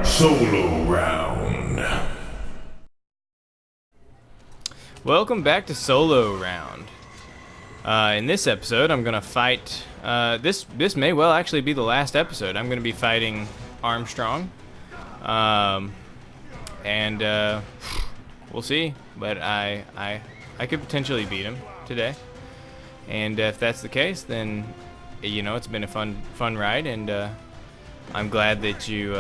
Solo round. Welcome back to Solo Round. In this episode, I'm gonna fight. This may well actually be the last episode. I'm gonna be fighting Armstrong, and we'll see. But I could potentially beat him today, and if that's the case, then you know it's been a fun ride, and I'm glad that you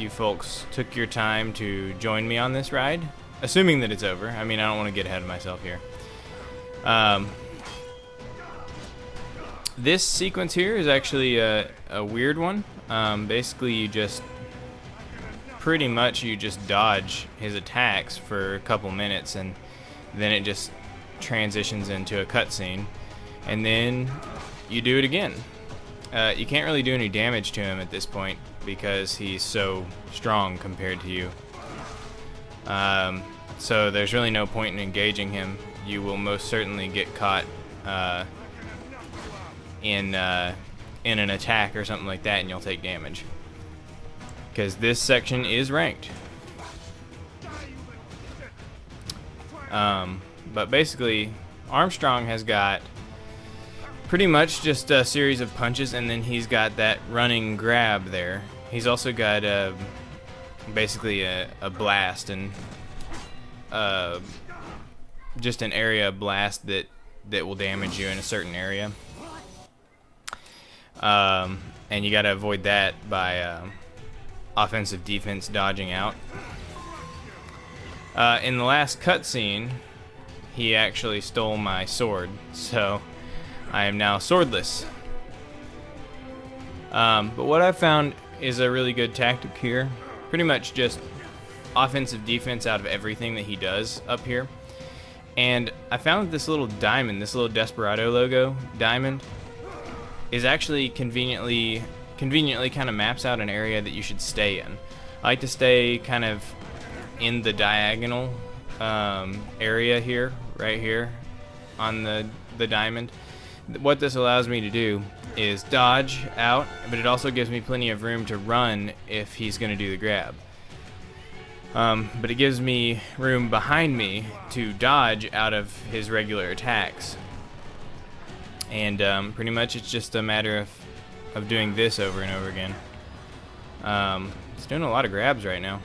folks took your time to join me on this ride. Assuming that it's over. I mean, I don't want to get ahead of myself here. This sequence here is actually a weird one. Basically, you just dodge his attacks for a couple minutes, and then it just transitions into a cutscene, and then you do it again. You can't really do any damage to him at this point because he's so strong compared to you. So there's really no point in engaging him. You will most certainly get caught in an attack or something like that, and you'll take damage. Because this section is ranked. But basically, Armstrong has got pretty much just a series of punches, and then he's got that running grab there. He's also got basically a blast, and just an area blast that will damage you in a certain area. And you gotta avoid that by offensive defense dodging out. In the last cutscene, he actually stole my sword, so I am now swordless. But what I've found is a really good tactic here. Pretty much just offensive defense out of everything that he does up here. And I found that this little diamond, this little Desperado logo diamond, is actually conveniently kind of maps out an area that you should stay in. I like to stay kind of in the diagonal area here, right here on the diamond. What this allows me to do is dodge out, but it also gives me plenty of room to run if he's going to do the grab. But it gives me room behind me to dodge out of his regular attacks. And pretty much it's just a matter of doing this over and over again. It's doing a lot of grabs right now.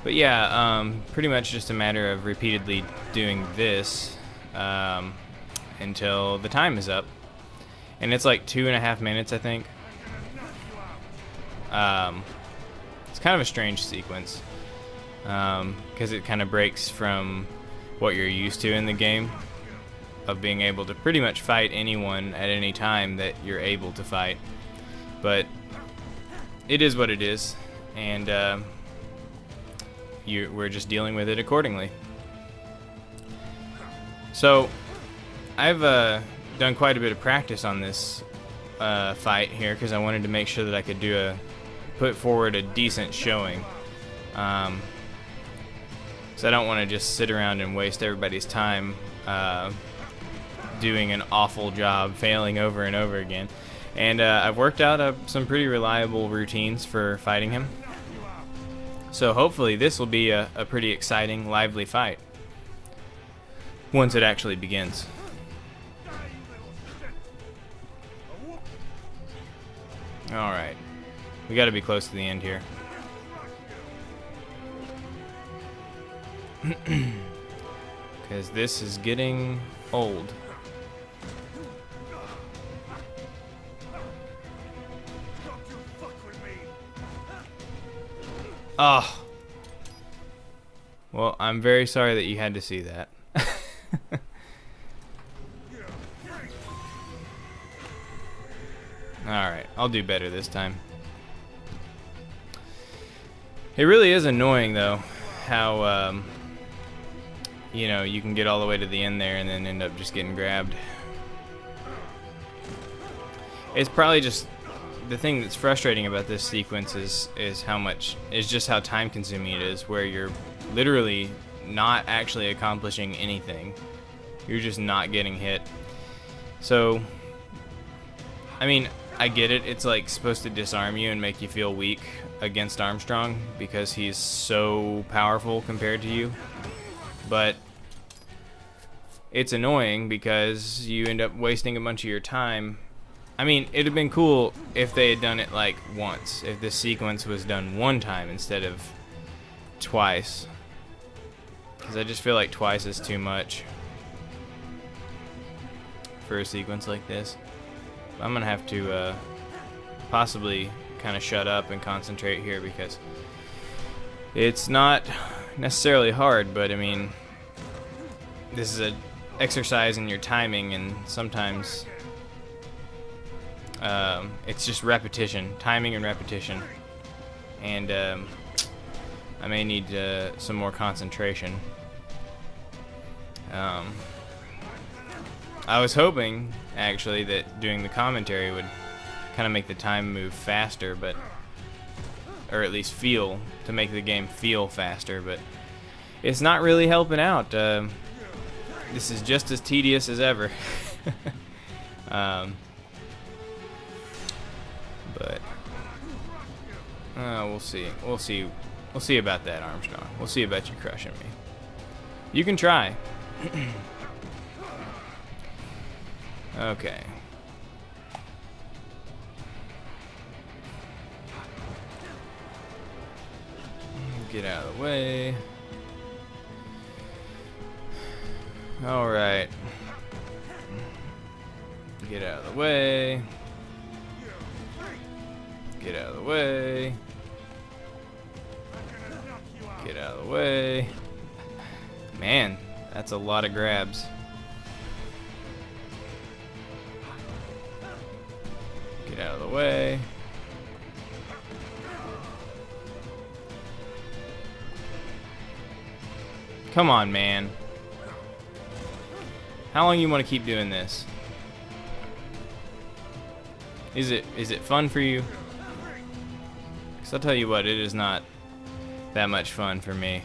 But yeah, pretty much just a matter of repeatedly doing this until the time is up. And it's like 2.5 minutes, I think. It's kind of a strange sequence because it kind of breaks from what you're used to in the game of being able to pretty much fight anyone at any time that you're able to fight. But it is what it is, and we're just dealing with it accordingly. So I've done quite a bit of practice on this fight here because I wanted to make sure that I could put forward a decent showing. So I don't want to just sit around and waste everybody's time doing an awful job, failing over and over again. And I've worked out some pretty reliable routines for fighting him. So hopefully this will be a pretty exciting, lively fight once it actually begins. Alright. We gotta be close to the end here. Because this is getting old. Oh. Well, I'm very sorry that you had to see that. Alright, I'll do better this time. It really is annoying, though, how, you know, you can get all the way to the end there and then end up just getting grabbed. It's probably just the thing that's frustrating about this sequence is just how time consuming it is, where you're literally not actually accomplishing anything. You're just not getting hit. So, I mean, I get it. It's like supposed to disarm you and make you feel weak against Armstrong because he's so powerful compared to you. But it's annoying because you end up wasting a bunch of your time. I mean, it'd have been cool if they had done it like once. If this sequence was done one time instead of twice. Because I just feel like twice is too much for a sequence like this. I'm gonna have to possibly kind of shut up and concentrate here because it's not necessarily hard, but I mean, this is an exercise in your timing, and sometimes it's just repetition, timing and repetition, and I may need some more concentration. I was hoping, actually, that doing the commentary would kind of make the time move faster, but, or at least to make the game feel faster, but it's not really helping out. This is just as tedious as ever. But we'll see. We'll see about that, Armstrong. We'll see about you crushing me. You can try. Okay. Get out of the way. All right. Get out of the way. Get out of the way. Get out of the way. Man, that's a lot of grabs. Get out of the way. Come on, man. How long you want to keep doing this? Is it fun for you? Because I'll tell you what, it is not that much fun for me.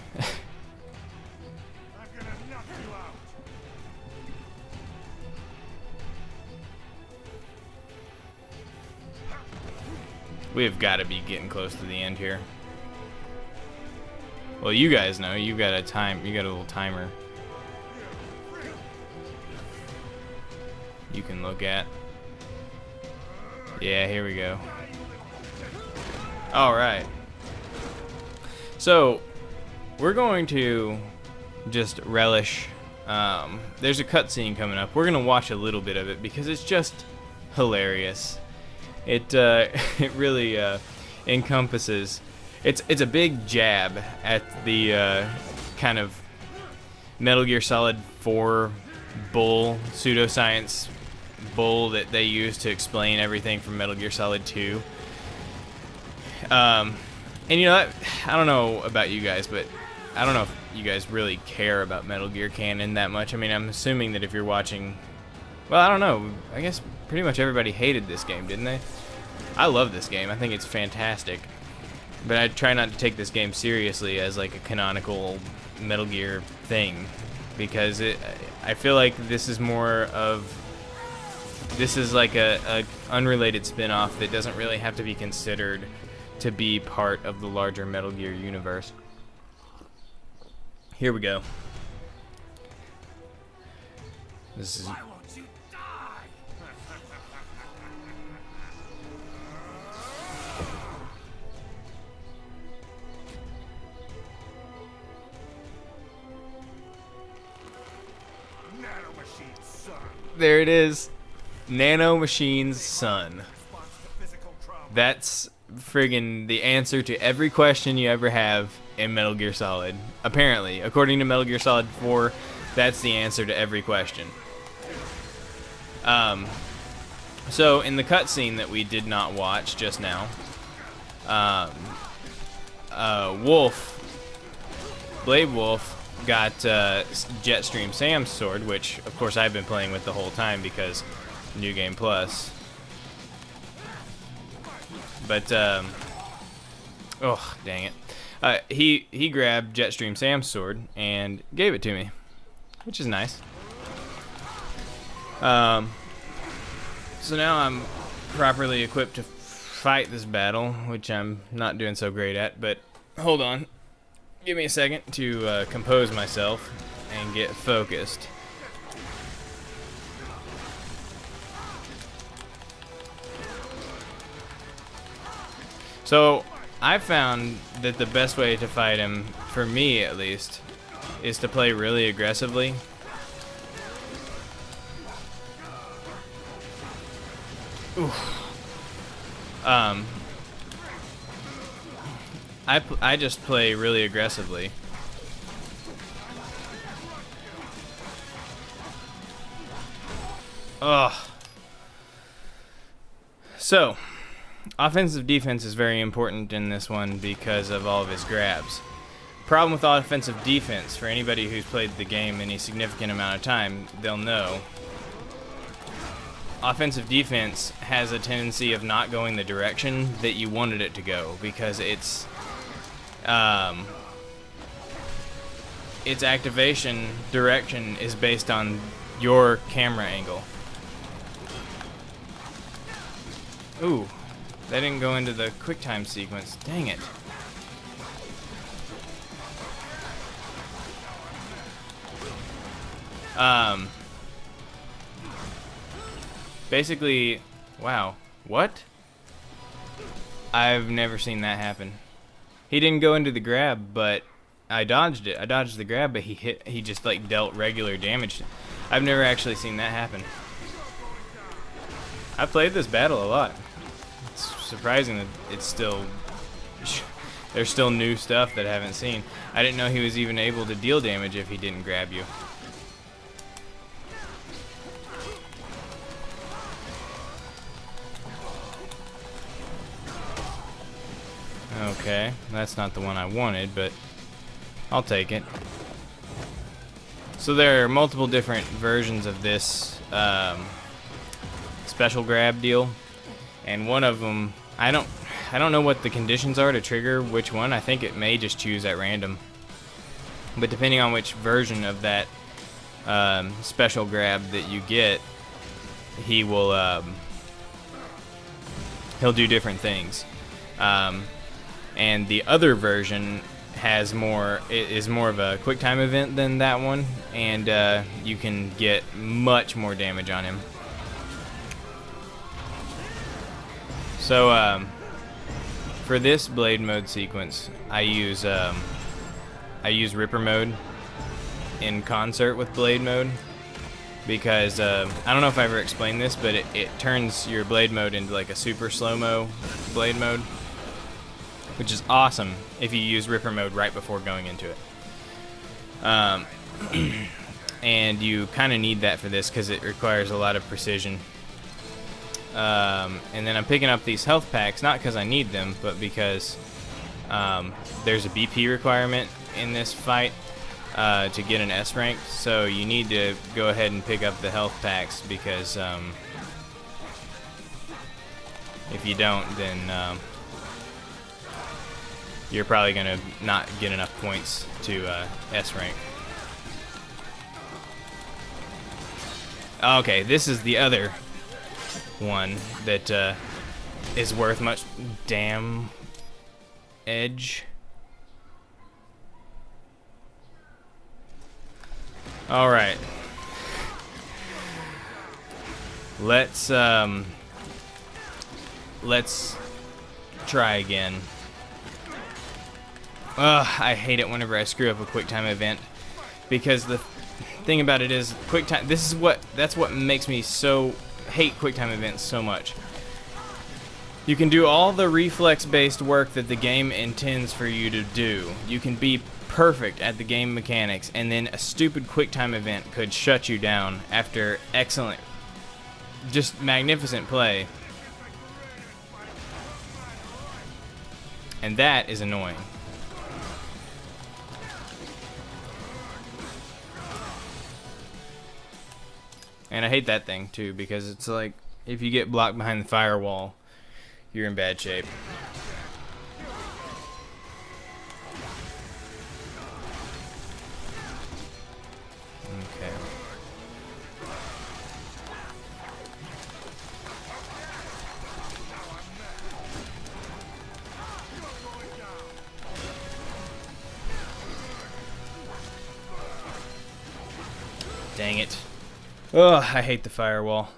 We've got to be getting close to the end here. Well, you guys know, you've got a little timer you can look at. Yeah, here we go. All right. So, we're going to just relish. There's a cutscene coming up. We're gonna watch a little bit of it because it's just hilarious. It it really encompasses. It's a big jab at the kind of Metal Gear Solid 4 pseudoscience bull that they use to explain everything from Metal Gear Solid 2. And you know, I don't know about you guys, but I don't know if you guys really care about Metal Gear canon that much. I mean, I'm assuming that if you're watching, well, I don't know. I guess pretty much everybody hated this game, didn't they? I love this game. I think it's fantastic. But I try not to take this game seriously as like a canonical Metal Gear thing, because I feel like this is like a unrelated spin-off that doesn't really have to be considered to be part of the larger Metal Gear universe. Here we go. This is. Why won't you die? Nanomachines, son. There it is. Nanomachines' son. That's friggin' the answer to every question you ever have in Metal Gear Solid. Apparently, according to Metal Gear Solid 4, that's the answer to every question. So in the cutscene that we did not watch just now, Blade Wolf got Jetstream Sam's sword, which of course I've been playing with the whole time because New Game Plus. But oh dang it, he grabbed Jetstream Sam's sword and gave it to me, which is nice. So now I'm properly equipped to fight this battle, which I'm not doing so great at, but hold on. Give me a second to compose myself and get focused. So, I found that the best way to fight him, for me at least, is to play really aggressively. Oof. I just play really aggressively. Ugh. So, offensive defense is very important in this one because of all of his grabs. Problem with offensive defense, for anybody who's played the game any significant amount of time, they'll know. Offensive defense has a tendency of not going the direction that you wanted it to go because its activation direction is based on your camera angle. Ooh, that didn't go into the quick time sequence. Dang it. Basically, wow, what? I've never seen that happen. He didn't go into the grab, but I dodged it. I dodged the grab, but he just like dealt regular damage. I've never actually seen that happen. I've played this battle a lot. It's surprising that it's still there's still new stuff that I haven't seen. I didn't know he was even able to deal damage if he didn't grab you. Okay, that's not the one I wanted, but I'll take it. So there are multiple different versions of this special grab deal, and one of them, I don't know what the conditions are to trigger which one. I think it may just choose at random, but depending on which version of that special grab that you get, he will he'll do different things. And the other version is more of a quick time event than that one, and you can get much more damage on him. So for this blade mode sequence, I use Ripper mode in concert with blade mode because I don't know if I ever explained this, but it turns your blade mode into like a super slow-mo blade mode, which is awesome if you use Ripper mode right before going into it. And you kind of need that for this because it requires a lot of precision. And then I'm picking up these health packs, not because I need them, but because there's a BP requirement in this fight to get an S rank. So you need to go ahead and pick up the health packs because if you don't, then you're probably going to not get enough points to S rank. Okay, this is the other one that is worth much. Damn edge. Alright. Let's try again. I hate it whenever I screw up a quick time event because the thing about it is quick time. That's what makes me so hate quick time events so much. You can do all the reflex-based work that the game intends for you to do. You can be perfect at the game mechanics, and then a stupid quick time event could shut you down after excellent, just magnificent play. And that is annoying. And I hate that thing too because it's like if you get blocked behind the firewall, you're in bad shape. Okay. Dang it. Oh, I hate the firewall.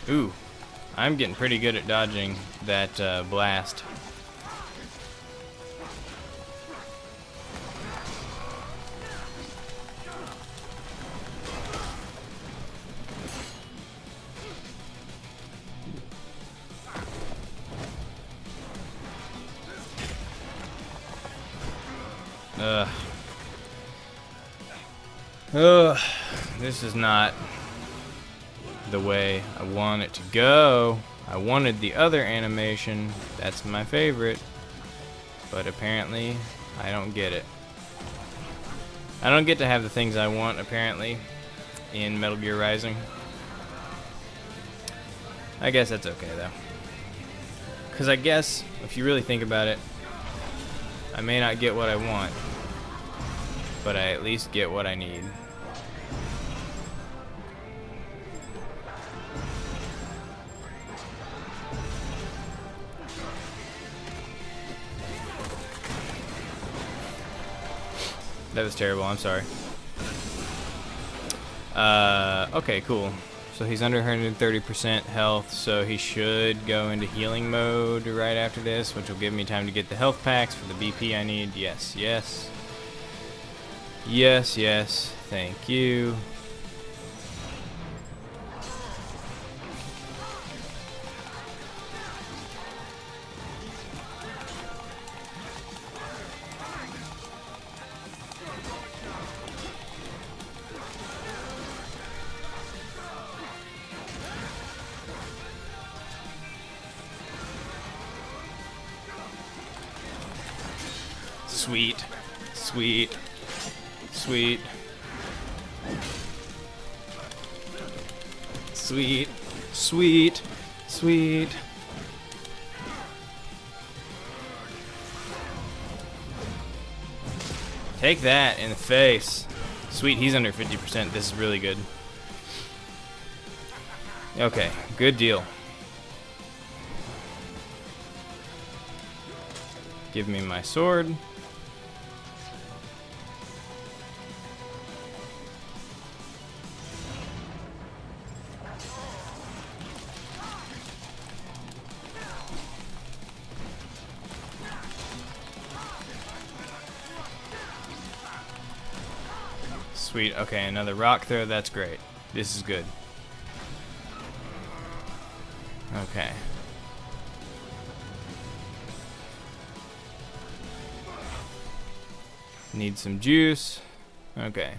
Ooh, I'm getting pretty good at dodging that blast. Ugh, this is not the way I want it to go. I wanted the other animation. That's my favorite. But apparently, I don't get it. I don't get to have the things I want, apparently, in Metal Gear Rising. I guess that's okay, though. Because I guess, if you really think about it, I may not get what I want, but I at least get what I need. That was terrible, I'm sorry. Okay, cool. So he's under 130% health, so he should go into healing mode right after this, which will give me time to get the health packs for the BP I need. Yes, yes. Yes, yes. Thank you. Sweet, sweet, sweet, sweet, sweet, sweet. Take that in the face. Sweet, he's under 50%. This is really good. Okay, good deal. Give me my sword. Sweet, okay, another rock throw, that's great. This is good. Okay. Need some juice. Okay.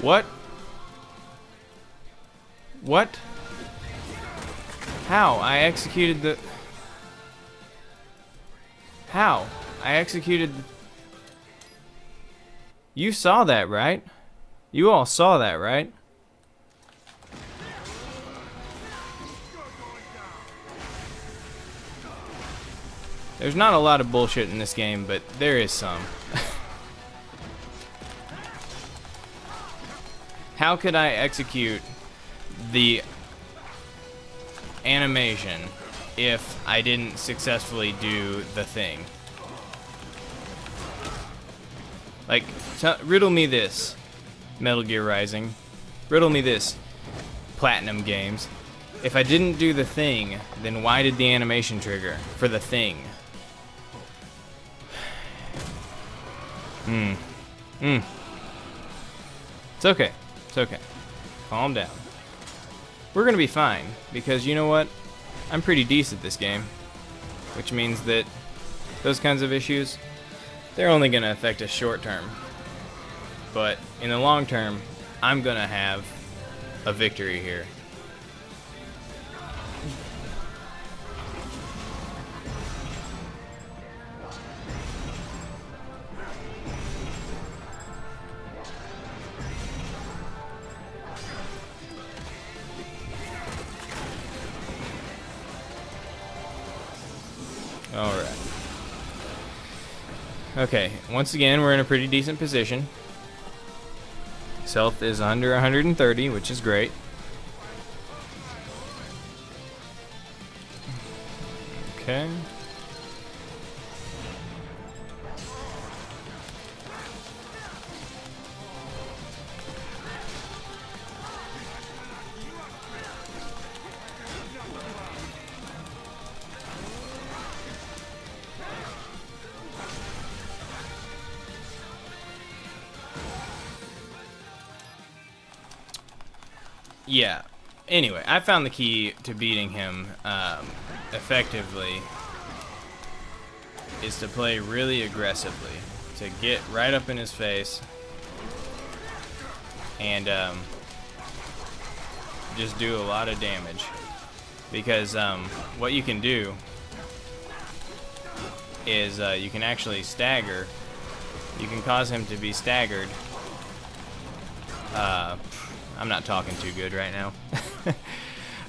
What? What? How? I executed the... How? I executed... You saw that, right? You all saw that, right? There's not a lot of bullshit in this game, but there is some. How could I execute the animation if I didn't successfully do the thing? Like, riddle me this, Metal Gear Rising. Riddle me this, Platinum Games. If I didn't do the thing, then why did the animation trigger for the thing? It's okay. It's okay. Calm down. We're gonna be fine, because you know what? I'm pretty decent at this game. Which means that those kinds of issues, they're only gonna affect us short term. But in the long term, I'm gonna have a victory here. Alright. Okay, once again, we're in a pretty decent position. His health is under 130, which is great. Okay. Yeah. Anyway, I found the key to beating him effectively is to play really aggressively, to get right up in his face and just do a lot of damage. Because what you can do is you can actually stagger. You can cause him to be staggered. I'm not talking too good right now.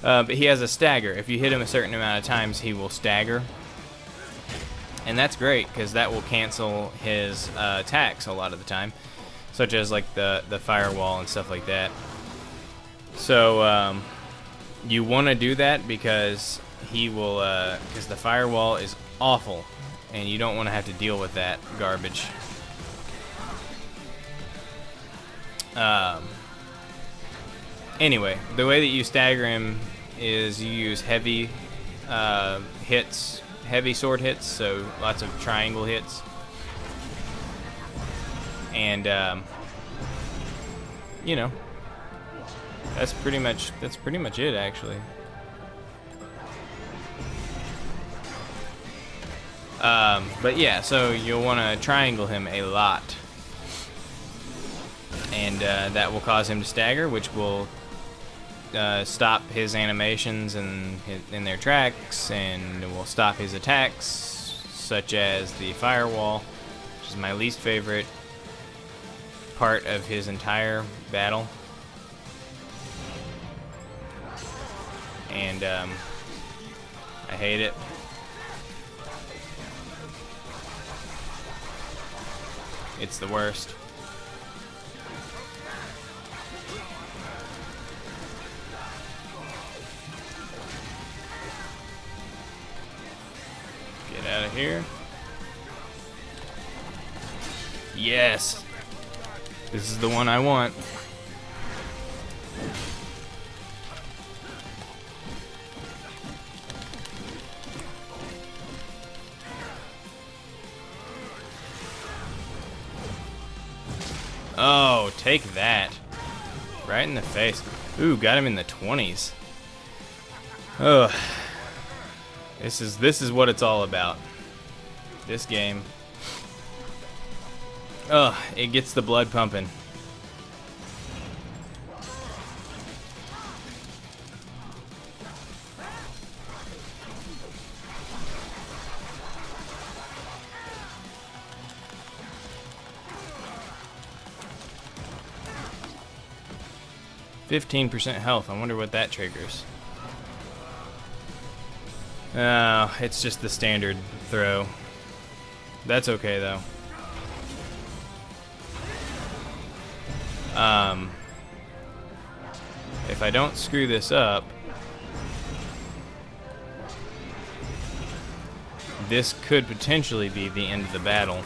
But he has a stagger. If you hit him a certain amount of times, he will stagger. And that's great, because that will cancel his attacks a lot of the time. Such as like the firewall and stuff like that. So you want to do that because he will, because the firewall is awful. And you don't want to have to deal with that garbage. Anyway, the way that you stagger him is you use heavy hits, heavy sword hits, so lots of triangle hits, and you know, that's pretty much it actually. But yeah, so you'll want to triangle him a lot, and that will cause him to stagger, which will stop his animations in their tracks, and it will stop his attacks, such as the firewall, which is my least favorite part of his entire battle. And I hate it. It's the worst. Get out of here. Yes. This is the one I want. Oh, take that. Right in the face. Ooh, got him in the 20s. Ugh. This is what it's all about. This game. Ugh, it gets the blood pumping. %15 health. I wonder what that triggers. Oh, it's just the standard throw. That's okay though. If I don't screw this up, this could potentially be the end of the battle.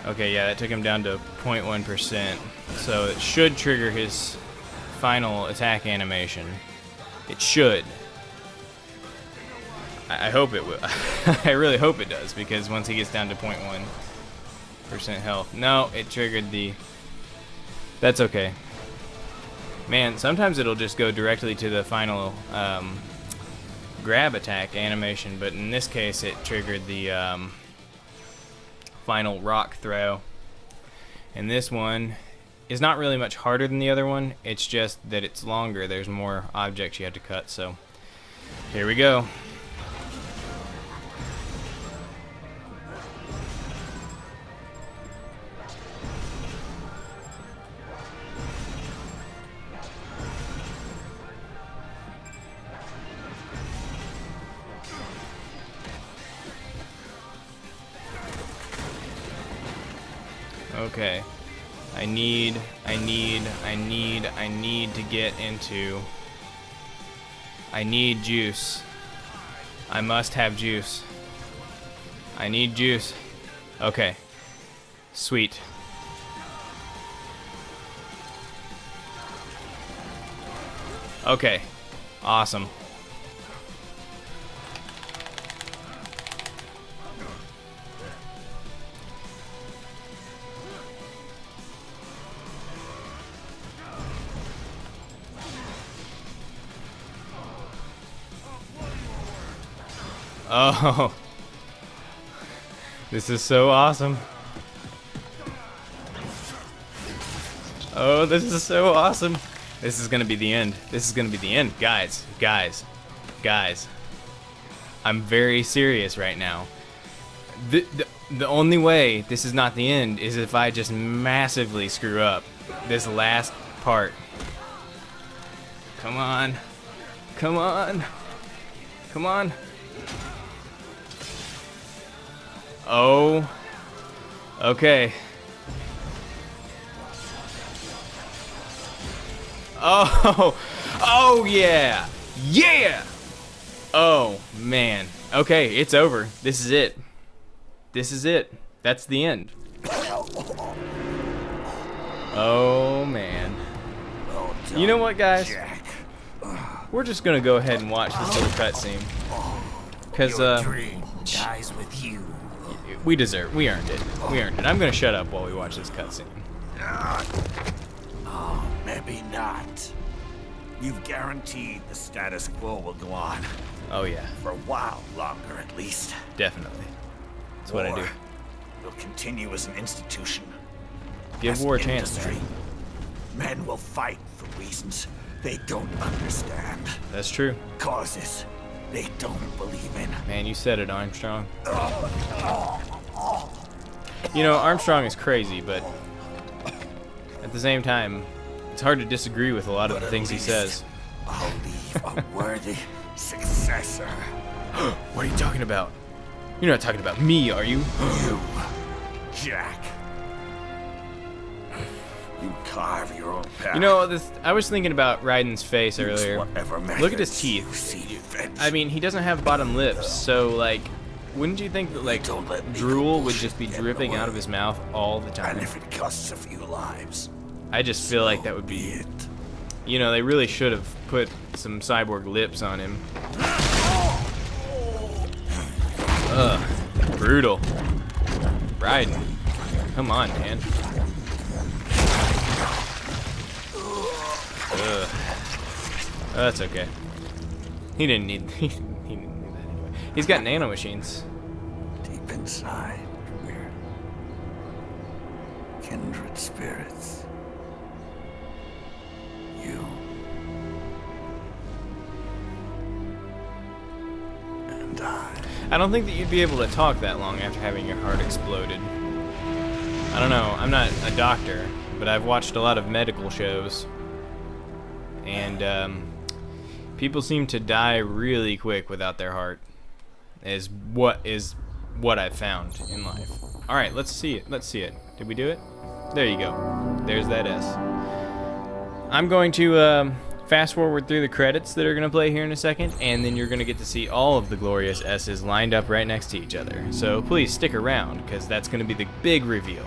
Okay, yeah, that took him down to 0.1%. So it should trigger his final attack animation. It should. I hope it will. I really hope it does, because once he gets down to 0.1% health. No, it triggered the... That's okay. Man, sometimes it'll just go directly to the final grab attack animation, but in this case it triggered the final rock throw. And this one is not really much harder than the other one. It's just that it's longer. There's more objects you have to cut, so here we go. Okay. I need to get into... I need juice. I must have juice. I need juice. Okay. Sweet. Okay. Awesome. Oh. This is so awesome. Oh, this is so awesome. This is gonna be the end. This is gonna be the end. Guys. I'm very serious right now. The only way this is not the end is if I just massively screw up this last part. Come on. Come on. Come on. Oh. Okay. Oh. Oh yeah. Yeah. Oh man. Okay, it's over. This is it. This is it. That's the end. Oh man. You know what, guys? We're just gonna go ahead and watch this little cutscene. Cause Dream dies with you. we earned it. We earned it. I'm gonna shut up while we watch this cutscene. Oh, maybe not. You've guaranteed the status quo will go on. Oh yeah, For a while longer, at least. definitely. That's what I do. Will continue as an institution. Give as war a an chance, industry. man. Men will fight for reasons they don't understand. That's true. Causes they don't believe in. Man, you said it, Armstrong. You know, Armstrong is crazy, but at the same time, it's hard to disagree with a lot of But the at things he least says. I'll leave a worthy successor. What are you talking about? You're not talking about me, are you? You, Jack. You carve your own path. You know, I was thinking about Raiden's face Use earlier. whatever Look at his methods teeth. you see fit. I mean, he doesn't have bottom lips, so like, wouldn't you think that like Don't let drool would bullshit just be get in the dripping out of way. his mouth all the And time? if it costs a few lives, I just feel like that would be, it. you know, they really should have put some cyborg lips on him. Ugh, brutal. Raiden, come on, man. Ugh. Oh, that's okay. He didn't need. He didn't need that anyway. He's got nanomachines. Deep inside, we're kindred spirits. You and I don't think that you'd be able to talk that long after having your heart exploded. I don't know. I'm not a doctor, but I've watched a lot of medical shows, and people seem to die really quick without their heart. Is what I've found in life. All right, let's see it. Let's see it. Did we do it? There you go. There's that S. I'm going to fast forward through the credits that are going to play here in a second, and then you're going to get to see all of the glorious S's lined up right next to each other. So please stick around, because that's going to be the big reveal.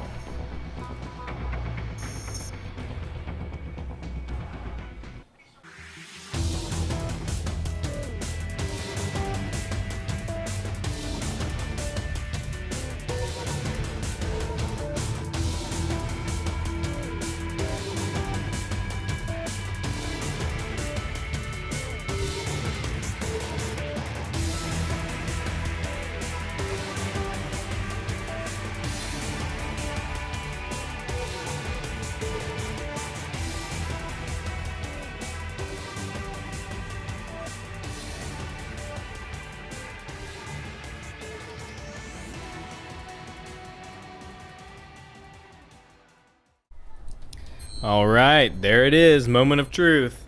All right, there it is, moment of truth.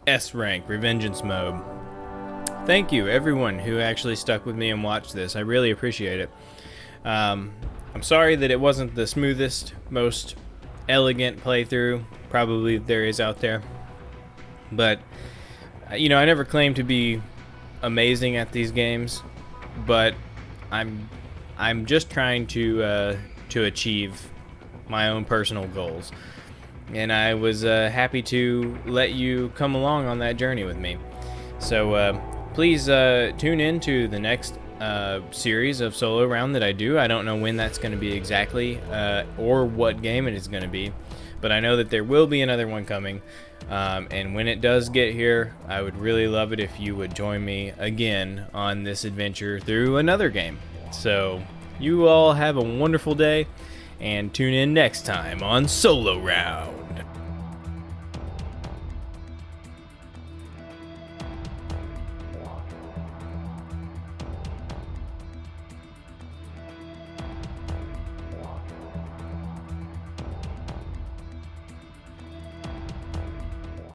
S rank, Revengeance mode. Thank you, everyone who actually stuck with me and watched this. I really appreciate it. I'm sorry that it wasn't the smoothest, most elegant playthrough probably there is out there. But, you know, I never claimed to be amazing at these games, but I'm just trying to achieve my own personal goals. And I was happy to let you come along on that journey with me. So please tune in to the next series of solo round that I do. I don't know when that's going to be exactly or what game it is going to be, but I know that there will be another one coming. And when it does get here, I would really love it if you would join me again on this adventure through another game. So you all have a wonderful day, and tune in next time on Solo Round.